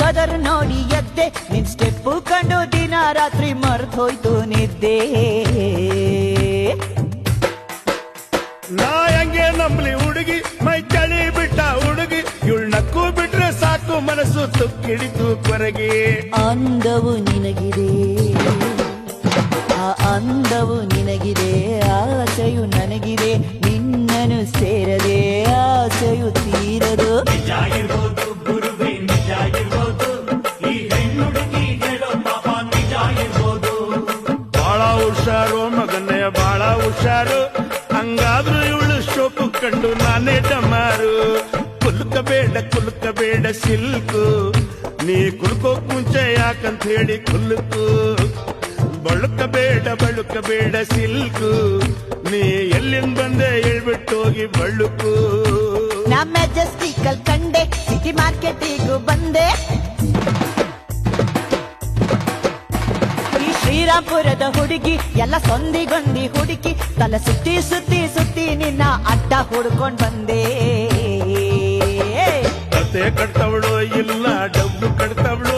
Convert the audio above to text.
ಕದರ್ ನೋಡಿ ಎದ್ದೆ, ನಿನ್ ಸ್ಟೆಪ್ಪು ಕಂಡು ದಿನ ರಾತ್ರಿ ಮರ್ತೋಯ್ತು ನಿದ್ದೆ. ನಾ ಹೆಂಗೆ ನಂಬ್ಲಿ ಹುಡುಗಿ, ಮೈ ಚಳಿ ಬಿಟ್ಟ ಹುಡುಗಿ, ಇವಳು ನಕ್ಕು ಬಿಟ್ರೆ ಸಾಕು ಮನಸ್ಸು ತುಕ್ಕಿಡಿತು ಕೊರಗಿ. ಅಂದವು ನಿನಗಿದೆ, ಆ ಅಂದವು ನಿನಗಿದೆ, ಆಸೆಯು ನನಗಿದೆ, ನಿನ್ನನು ಸೇರದೆ ಆಸೆಯು ತೀರದು. ನಿಜ ಇರ್ಬೋದು ಗುರುವೇ, ನಿಜ ಇರ್ಬೋದು, ಈ ಹೆಣ್ಣುಡುಗಿ ಹೇಳೋ ಪಾಪ ನಿಜ ಇರ್ಬೋದು. ಬಾಳ ಹುಷಾರು ಮಗನೇ, ಬಾಳ ಹುಷಾರು, ಹಂಗಾದ್ರೂ ಇವಳು ಶೋಕು ಕಂಡು ನಾನೇ ಡಮಾರು. ಕುಲುಕಬೇಡ ಸಿಲ್ಕು, ನೀ ಕುಲ್ಕೋಕ್ ಮುಂಚೆ ಯಾಕಂತ ಹೇಳಿ ಕುಲ್ಕು. ಬಳುಕಬೇಡ ಸಿಲ್ಕು, ನೀ ಎಲ್ಲಿಂದ ಬಂದೆ ಹೇಳ್ಬಿಟ್ಟೋಗಿ ಬಳುಕು. ನಾ ಮೆಜೆಸ್ಟಿಕಲ್ ಕಂಡೆ, ಸಿಟಿ ಮಾರ್ಕೆಟಿಗೂ ಬಂದೆ, ಈ ಶ್ರೀರಾಮ್ಪುರದ ಹುಡುಗಿ ಎಲ್ಲ ಸೊಂದಿಗೊಂದಿ ಹುಡುಕಿ, ತಲೆ ಸುತ್ತಿ ಸುತ್ತಿ ಸುತ್ತಿ ನಿನ್ನ ಅಡ್ಡ ಹುಡ್ಕೊಂಡ್ ಬಂದೆ. ಕತೆ ಕಟ್ತವಳು ಇಲ್ಲ ಡಬ್ಬು ಕಟ್ತವಳು,